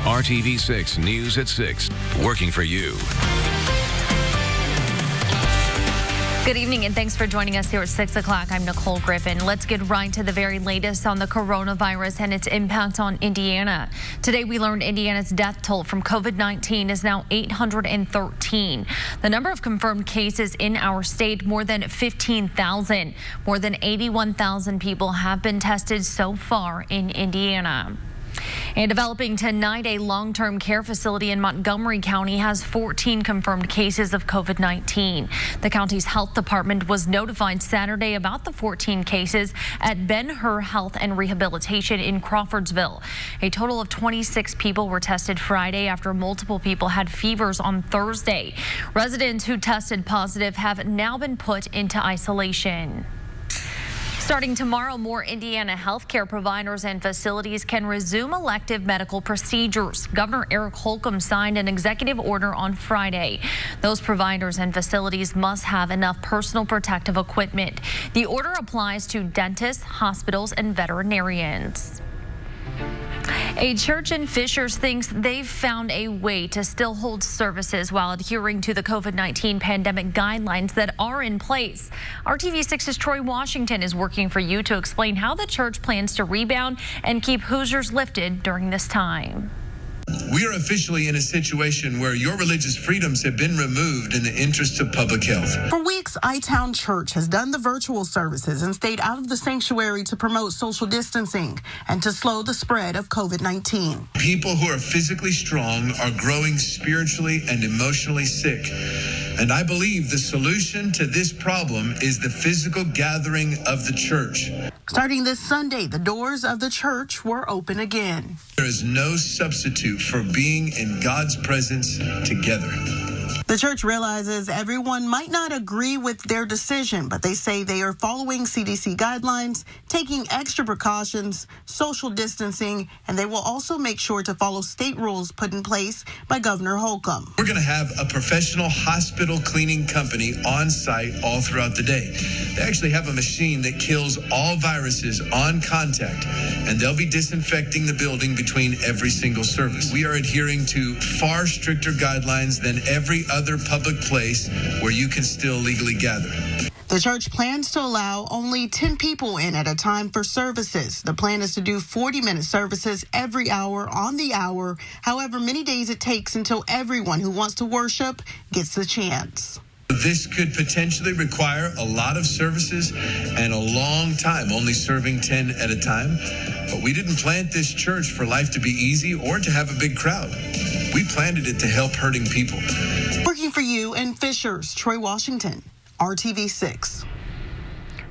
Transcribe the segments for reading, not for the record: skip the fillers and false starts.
RTV6 News at 6. Working for you. Good evening and thanks for joining us here at 6 o'clock. I'm Nicole Griffin. Let's get right to the very latest on the coronavirus and its impact on Indiana. Today we learned Indiana's death toll from COVID-19 is now 813. The number of confirmed cases in our state, more than 15,000. More than 81,000 people have been tested so far in Indiana. And developing tonight, a long-term care facility in Montgomery County has 14 confirmed cases of COVID-19. The county's health department was notified Saturday about the 14 cases at Ben-Hur Health and Rehabilitation in Crawfordsville. A total of 26 people were tested Friday after multiple people had fevers on Thursday. Residents who tested positive have now been put into isolation. Starting tomorrow, more Indiana healthcare providers and facilities can resume elective medical procedures. Governor Eric Holcomb signed an executive order on Friday. Those providers and facilities must have enough personal protective equipment. The order applies to dentists, hospitals, and veterinarians. A church in Fishers thinks they've found a way to still hold services while adhering to the COVID-19 pandemic guidelines that are in place. RTV6's Troy Washington is working for you to explain how the church plans to rebound and keep Hoosiers lifted during this time. We are officially in a situation where your religious freedoms have been removed in the interest of public health. For weeks, I-Town Church has done the virtual services and stayed out of the sanctuary to promote social distancing and to slow the spread of COVID-19. People who are physically strong are growing spiritually and emotionally sick. And I believe the solution to this problem is the physical gathering of the church. Starting this Sunday, the doors of the church were open again. There is no substitute for being in God's presence together. The church realizes everyone might not agree with their decision, but they say they are following CDC guidelines, taking extra precautions, social distancing, and they will also make sure to follow state rules put in place by Governor Holcomb. We're going to have a professional hospital cleaning company on site all throughout the day. They actually have a machine that kills all viruses on contact, and they'll be disinfecting the building between every single service. We are adhering to far stricter guidelines than every other public place where you can still legally gather. The church plans to allow only 10 people in at a time for services. The plan is to do 40-minute services every hour on the hour. However many days it takes until everyone who wants to worship gets the chance. This could potentially require a lot of services and a long time, only serving 10 at a time. But we didn't plant this church for life to be easy or to have a big crowd. We planted it to help hurting people. Working for you in Fishers, Troy Washington, RTV6.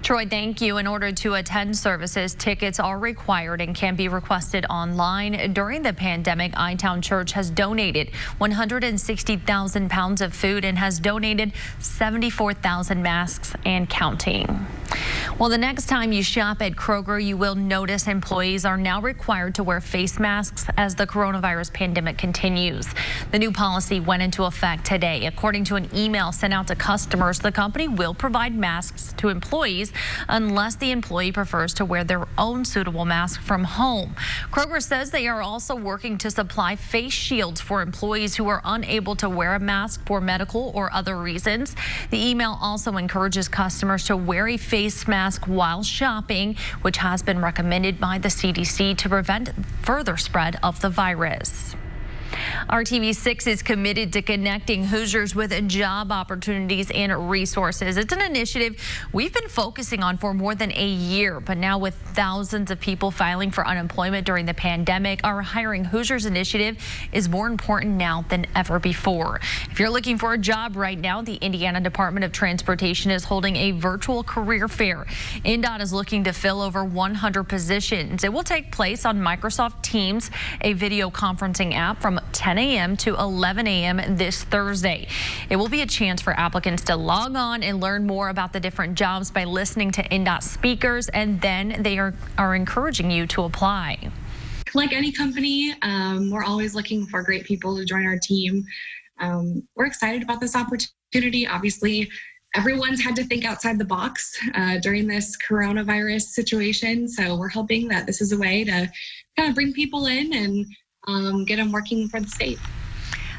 Troy, thank you. In order to attend services, tickets are required and can be requested online. During the pandemic, I-Town Church has donated 160,000 pounds of food and has donated 74,000 masks and counting. Well, the next time you shop at Kroger, you will notice employees are now required to wear face masks as the coronavirus pandemic continues. The new policy went into effect today. According to an email sent out to customers, the company will provide masks to employees unless the employee prefers to wear their own suitable mask from home. Kroger says they are also working to supply face shields for employees who are unable to wear a mask for medical or other reasons. The email also encourages customers to wear a face mask while shopping, which has been recommended by the CDC to prevent further spread of the virus. RTV6 is committed to connecting Hoosiers with job opportunities and resources. It's an initiative we've been focusing on for more than a year, but now with thousands of people filing for unemployment during the pandemic, our Hiring Hoosiers initiative is more important now than ever before. If you're looking for a job right now, the Indiana Department of Transportation is holding a virtual career fair. INDOT is looking to fill over 100 positions. It will take place on Microsoft Teams, a video conferencing app, from 10 a.m. to 11 a.m. this Thursday. It will be a chance for applicants to log on and learn more about the different jobs by listening to INDOT speakers, and then they are encouraging you to apply. Like any company, we're always looking for great people to join our team. We're excited about this opportunity. Obviously, everyone's had to think outside the box during this coronavirus situation. So we're hoping that this is a way to kind of bring people in and get them working for the state.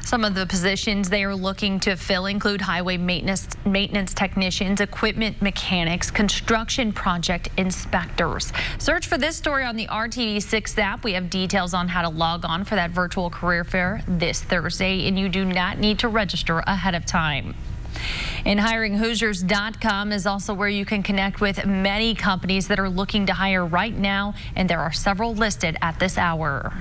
Some of the positions they are looking to fill include highway maintenance technicians, equipment mechanics, construction project inspectors. Search for this story on the RTV6 app. We have details on how to log on for that virtual career fair this Thursday, and you do not need to register ahead of time. And hiringhoosiers.com is also where you can connect with many companies that are looking to hire right now, and there are several listed at this hour.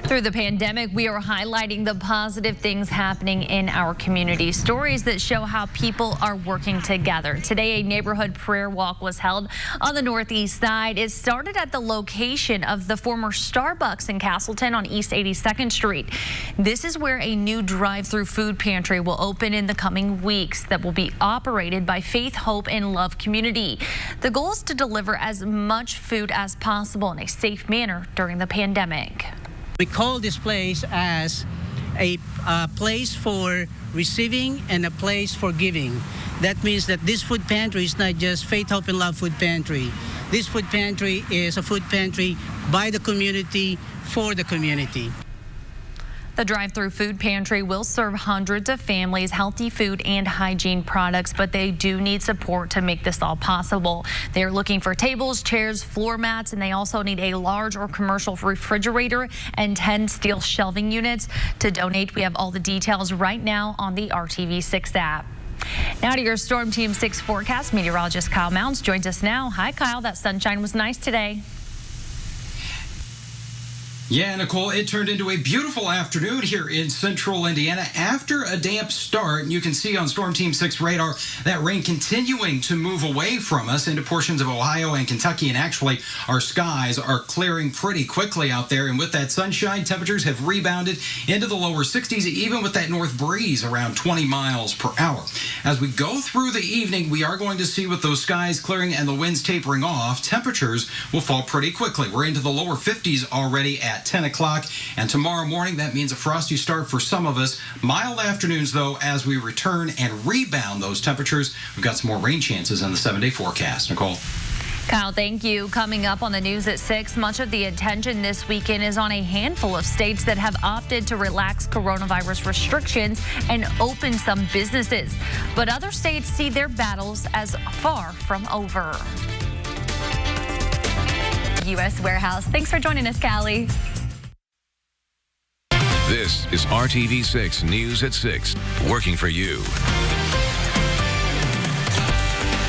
Through the pandemic, we are highlighting the positive things happening in our community, stories that show how people are working together. Today, a neighborhood prayer walk was held on the northeast side. It started at the location of the former Starbucks in Castleton on East 82nd Street. This is where a new drive-through food pantry will open in the coming weeks that will be operated by Faith, Hope, and Love Community. The goal is to deliver as much food as possible in a safe manner during the pandemic. We call this place as a place for receiving and a place for giving. That means that this food pantry is not just Faith, Hope, and Love Food Pantry. This food pantry is a food pantry by the community for the community. The drive-through food pantry will serve hundreds of families healthy food and hygiene products, but they do need support to make this all possible. They're looking for tables, chairs, floor mats, and they also need a large or commercial refrigerator and 10 steel shelving units. To donate, we have all the details right now on the RTV6 app. Now to your Storm Team 6 forecast. Meteorologist Kyle Mounts joins us now. Hi, Kyle. That sunshine was nice today. Yeah, Nicole, it turned into a beautiful afternoon here in central Indiana after a damp start. You can see on Storm Team 6 radar that rain continuing to move away from us into portions of Ohio and Kentucky. And actually, our skies are clearing pretty quickly out there. And with that sunshine, temperatures have rebounded into the lower 60s, even with that north breeze around 20 miles per hour. As we go through the evening, we are going to see with those skies clearing and the winds tapering off, temperatures will fall pretty quickly. We're into the lower 50s already at 10 o'clock, and tomorrow morning that means a frosty start for some of us. Mild afternoons though as we return and rebound those temperatures. We've got some more rain chances in the 7-day forecast. Nicole. Kyle, thank you. Coming up on the news at 6, much of the attention this weekend is on a handful of states that have opted to relax coronavirus restrictions and open some businesses. But other states see their battles as far from over. U.S. Warehouse. Thanks for joining us, Callie. This is RTV6 News at 6, working for you.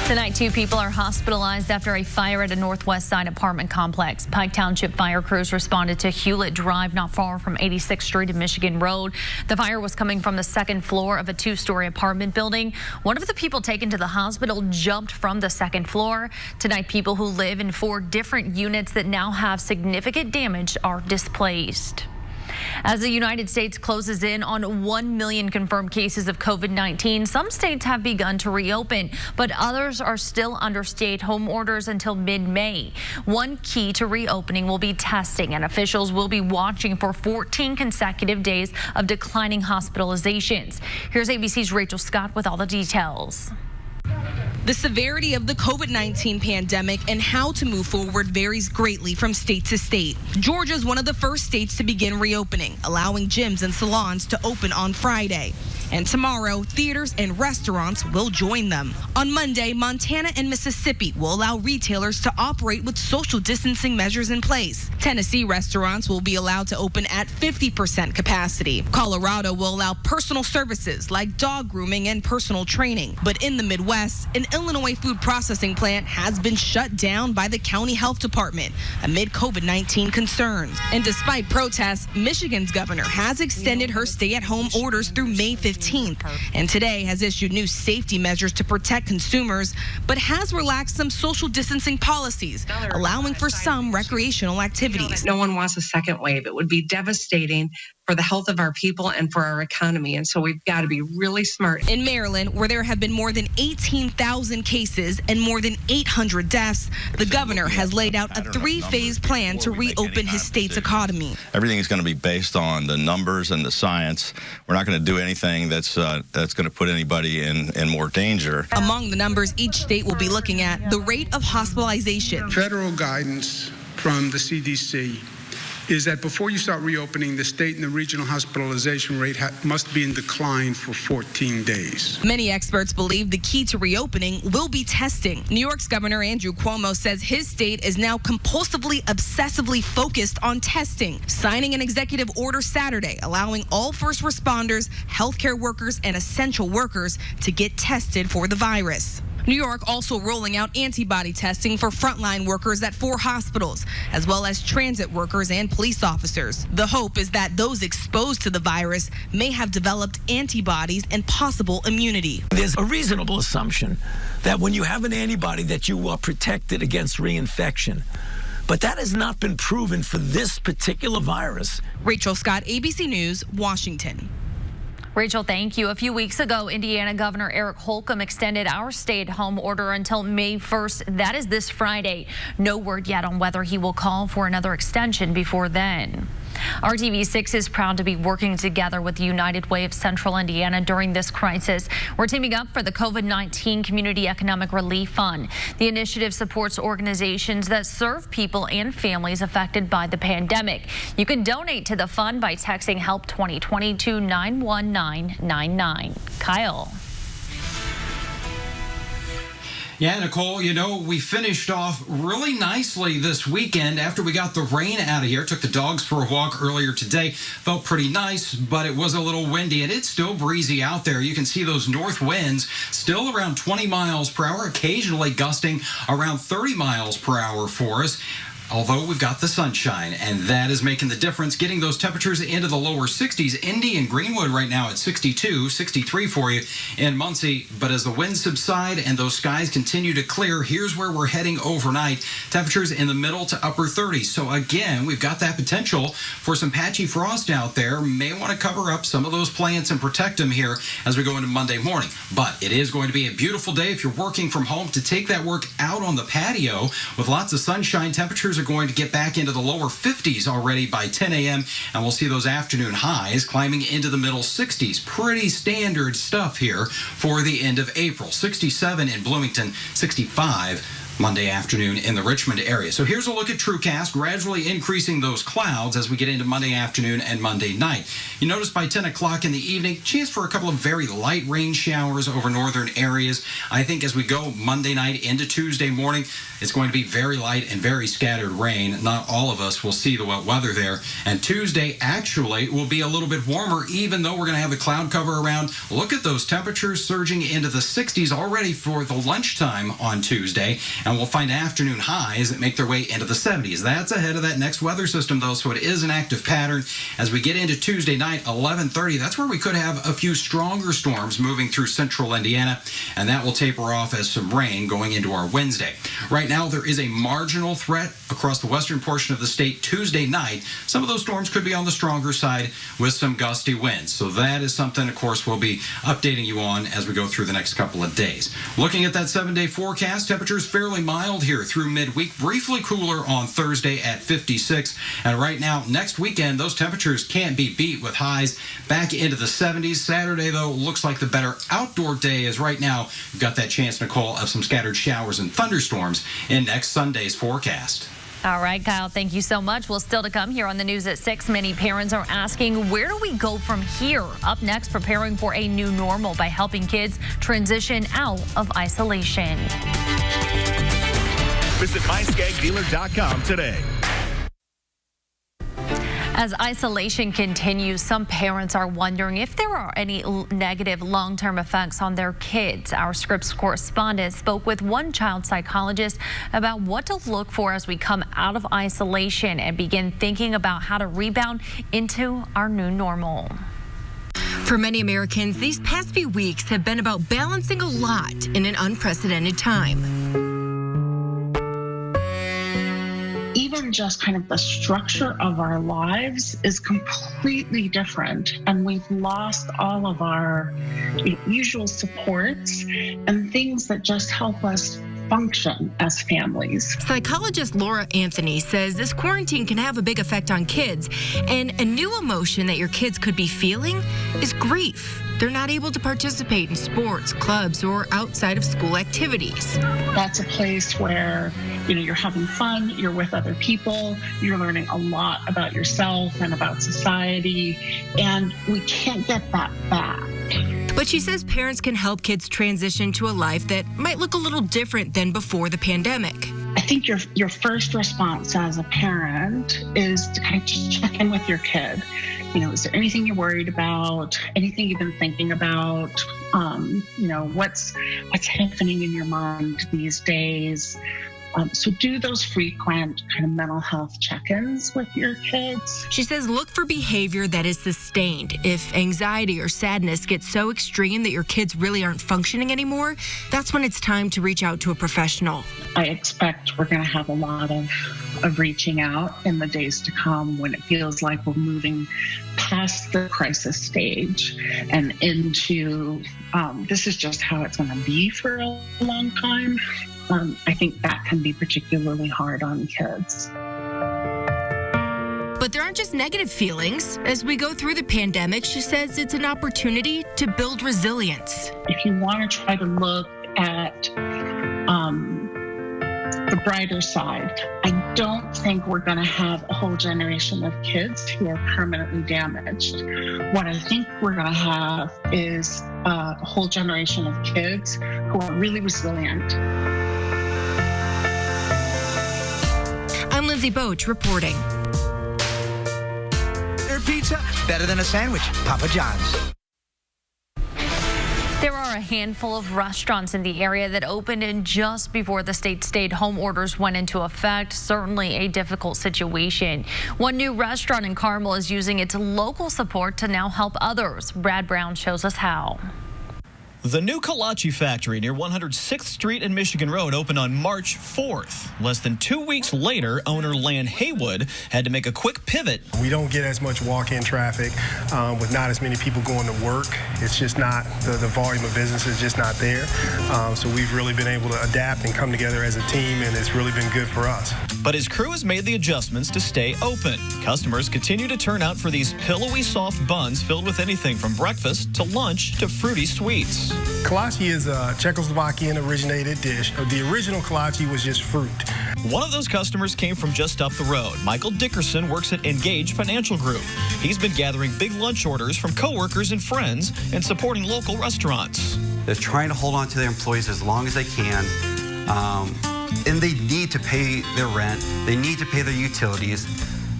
Tonight, 2 people are hospitalized after a fire at a northwest side apartment complex. Pike Township fire crews responded to Hewlett Drive, not far from 86th Street and Michigan Road. The fire was coming from the second floor of a 2-story apartment building. One of the people taken to the hospital jumped from the second floor. Tonight, people who live in 4 different units that now have significant damage are displaced. As the United States closes in on 1 million confirmed cases of COVID-19, some states have begun to reopen, but others are still under stay-at-home orders until mid-May. One key to reopening will be testing, and officials will be watching for 14 consecutive days of declining hospitalizations. Here's ABC's Rachel Scott with all the details. The severity of the COVID-19 pandemic and how to move forward varies greatly from state to state. Georgia is one of the first states to begin reopening, allowing gyms and salons to open on Friday. And tomorrow, theaters and restaurants will join them. On Monday, Montana and Mississippi will allow retailers to operate with social distancing measures in place. Tennessee restaurants will be allowed to open at 50% capacity. Colorado will allow personal services like dog grooming and personal training. But in the Midwest, an Illinois food processing plant has been shut down by the county health department amid COVID-19 concerns. And despite protests, Michigan's governor has extended her stay-at-home orders through May 15th. And today has issued new safety measures to protect consumers, but has relaxed some social distancing policies, allowing for some recreational activities. No one wants a second wave. It would be devastating for the health of our people and for our economy. And so we've got to be really smart. In Maryland, where there have been more than 18,000 cases and more than 800 deaths, the governor has laid out a 3-phase plan to reopen his state's economy. Everything is going to be based on the numbers and the science. We're not going to do anything anything that's going to put anybody in more danger. Among the numbers each state will be looking at, the rate of hospitalization. Federal guidance from the CDC is that before you start reopening, the state and the regional hospitalization rate must be in decline for 14 days. Many experts believe the key to reopening will be testing. New York's Governor Andrew Cuomo says his state is now compulsively, obsessively focused on testing, signing an executive order Saturday allowing all first responders, healthcare workers, and essential workers to get tested for the virus. New York also rolling out antibody testing for frontline workers at 4 hospitals, as well as transit workers and police officers. The hope is that those exposed to the virus may have developed antibodies and possible immunity. There's a reasonable assumption that when you have an antibody that you are protected against reinfection. But that has not been proven for this particular virus. Rachel Scott, ABC News, Washington. Rachel, thank you. A few weeks ago, Indiana Governor Eric Holcomb extended our stay-at-home order until May 1st. That is this Friday. No word yet on whether he will call for another extension before then. RTV6 is proud to be working together with the United Way of Central Indiana during this crisis. We're teaming up for the COVID-19 Community Economic Relief Fund. The initiative supports organizations that serve people and families affected by the pandemic. You can donate to the fund by texting HELP 2020 to 91999. Kyle. Yeah, Nicole, you know, we finished off really nicely this weekend after we got the rain out of here. Took the dogs for a walk earlier today. Felt pretty nice, but it was a little windy, and it's still breezy out there. You can see those north winds still around 20 miles per hour, occasionally gusting around 30 miles per hour for us. Although we've got the sunshine, and that is making the difference, getting those temperatures into the lower 60s. Indy and Greenwood right now at 62, 63 for you in Muncie. But as the winds subside and those skies continue to clear, here's where we're heading overnight. Temperatures in the middle to upper 30s. So again, we've got that potential for some patchy frost out there. May want to cover up some of those plants and protect them here as we go into Monday morning. But it is going to be a beautiful day if you're working from home to take that work out on the patio with lots of sunshine. Temperatures are going to get back into the lower 50s already by 10 a.m. and we'll see those afternoon highs climbing into the middle 60s. Pretty standard stuff here for the end of April. 67 in Bloomington, 65 Monday afternoon in the Richmond area. So here's a look at TrueCast, gradually increasing those clouds as we get into Monday afternoon and Monday night. You notice by 10 o'clock in the evening, chance for a couple of very light rain showers over northern areas. I think as we go Monday night into Tuesday morning, it's going to be very light and very scattered rain. Not all of us will see the wet weather there. And Tuesday actually will be a little bit warmer, even though we're going to have the cloud cover around. Look at those temperatures surging into the 60s already for the lunchtime on Tuesday. And we'll find afternoon highs that make their way into the 70s. That's ahead of that next weather system, though, so it is an active pattern. As we get into Tuesday night, 11:30, that's where we could have a few stronger storms moving through central Indiana, and that will taper off as some rain going into our Wednesday. Right now, there is a marginal threat across the western portion of the state Tuesday night. Some of those storms could be on the stronger side with some gusty winds. So that is something, of course, we'll be updating you on as we go through the next couple of days. Looking at that 7-day forecast, temperatures fairly mild here through midweek, briefly cooler on Thursday at 56. And right now, next weekend, those temperatures can't be beat with highs back into the 70s. Saturday, though, looks like the better outdoor day, as right now we've got that chance, Nicole, of some scattered showers and thunderstorms in next Sunday's forecast. All right, Kyle, thank you so much. Well, still to come here on the news at 6, many parents are asking, where do we go from here? Up next, preparing for a new normal by helping kids transition out of isolation. Visit myskagdealer.com today. As isolation continues, some parents are wondering if there are any negative long-term effects on their kids. Our Scripps correspondent spoke with one child psychologist about what to look for as we come out of isolation and begin thinking about how to rebound into our new normal. For many Americans, these past few weeks have been about balancing a lot in an unprecedented time. Even just kind of the structure of our lives is completely different, and we've lost all of our usual supports and things that just help us function as families. Psychologist Laura Anthony says this quarantine can have a big effect on kids, and a new emotion that your kids could be feeling is grief. They're not able to participate in sports, clubs, or outside of school activities. That's a place where, you're having fun, you're with other people, you're learning a lot about yourself and about society, and we can't get that back. But she says parents can help kids transition to a life that might look a little different than before the pandemic. I think your first response as a parent is to kind of just check in with your kid. Is there anything you're worried about? Anything you've been thinking about? What's happening in your mind these days? So do those frequent kind of mental health check-ins with your kids. She says look for behavior that is sustained. If anxiety or sadness gets so extreme that your kids really aren't functioning anymore, that's when it's time to reach out to a professional. I expect we're going to have a lot of reaching out in the days to come when it feels like we're moving past the crisis stage and into this is just how it's going to be for a long time. I think that can be particularly hard on kids. But there aren't just negative feelings. As we go through the pandemic, she says it's an opportunity to build resilience. If you want to try to look at the brighter side, I don't think we're going to have a whole generation of kids who are permanently damaged. What I think we're going to have is a whole generation of kids who are really resilient. I'm Lindsay Boach reporting. Their pizza, better than a sandwich. Papa John's. There are a handful of restaurants in the area that opened in just before the state stay-at-home orders went into effect. Certainly a difficult situation. One new restaurant in Carmel is using its local support to now help others. Brad Brown shows us how. The new kolache factory near 106th Street and Michigan Road opened on March 4th. Less than 2 weeks later, owner Lan Haywood had to make a quick pivot. We don't get as much walk-in traffic with not as many people going to work. It's just not, the volume of business is just not there. So we've really been able to adapt and come together as a team, and it's really been good for us. But his crew has made the adjustments to stay open. Customers continue to turn out for these pillowy soft buns filled with anything from breakfast to lunch to fruity sweets. Kolache is a Czechoslovakian originated dish. The original kolache was just fruit. One of those customers came from just up the road. Michael Dickerson works at Engage Financial Group. He's been gathering big lunch orders from coworkers and friends and supporting local restaurants. They're trying to hold on to their employees as long as they can. And they need to pay their rent. They need to pay their utilities.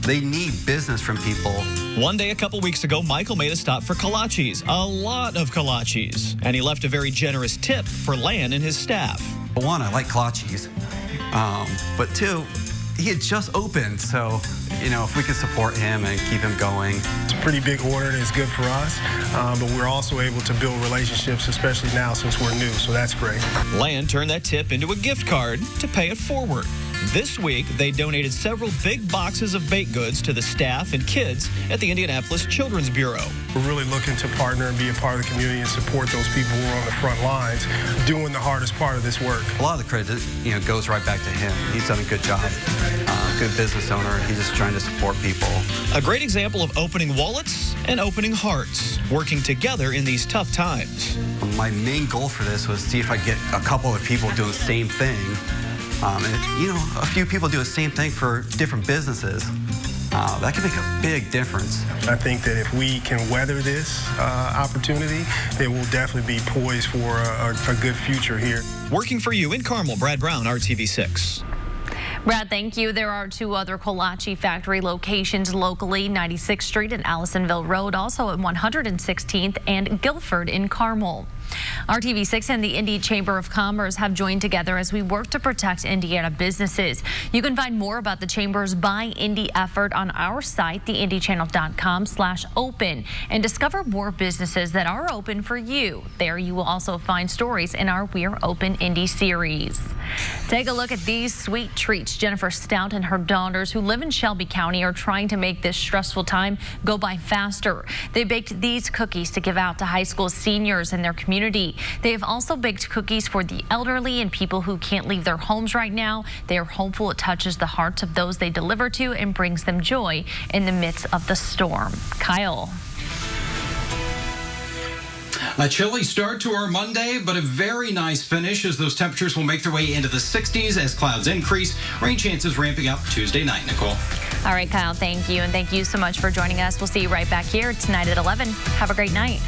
They need business from people. One day a couple weeks ago, Michael made a stop for kolaches, a lot of kolaches, and he left a very generous tip for Lan and his staff. One, I like kolaches, but two, he had just opened, so if we could support him and keep him going. It's a pretty big order and it's good for us, but we're also able to build relationships, especially now since we're new, so that's great. Lan turned that tip into a gift card to pay it forward. This week, they donated several big boxes of baked goods to the staff and kids at the Indianapolis Children's Bureau. We're really looking to partner and be a part of the community and support those people who are on the front lines doing the hardest part of this work. A lot of the credit, goes right back to him. He's done a good job. Good business owner. He's just trying to support people. A great example of opening wallets and opening hearts, working together in these tough times. My main goal for this was to see if I get a couple of people doing the same thing. A few people do the same thing for different businesses. That can make a big difference. I think that if we can weather this opportunity, then we'll definitely be poised for a good future here. Working for you in Carmel, Brad Brown, RTV6. Brad, thank you. There are two other kolache factory locations locally, 96th Street and Allisonville Road, also at 116th and Guilford in Carmel. RTV6 and the Indy Chamber of Commerce have joined together as we work to protect Indiana businesses. You can find more about the Chamber's Buy Indy effort on our site, theindychannel.com/open, and discover more businesses that are open for you. There you will also find stories in our We're Open Indy series. Take a look at these sweet treats. Jennifer Stout and her daughters, who live in Shelby County, are trying to make this stressful time go by faster. They baked these cookies to give out to high school seniors in their community. community. They have also baked cookies for the elderly and people who can't leave their homes right now. They are hopeful it touches the hearts of those they deliver to and brings them joy in the midst of the storm. Kyle. A chilly start to our Monday, but a very nice finish as those temperatures will make their way into the 60s as clouds increase. Rain chances ramping up Tuesday night, Nicole. All right, Kyle, thank you. And thank you so much for joining us. We'll see you right back here tonight at 11. Have a great night.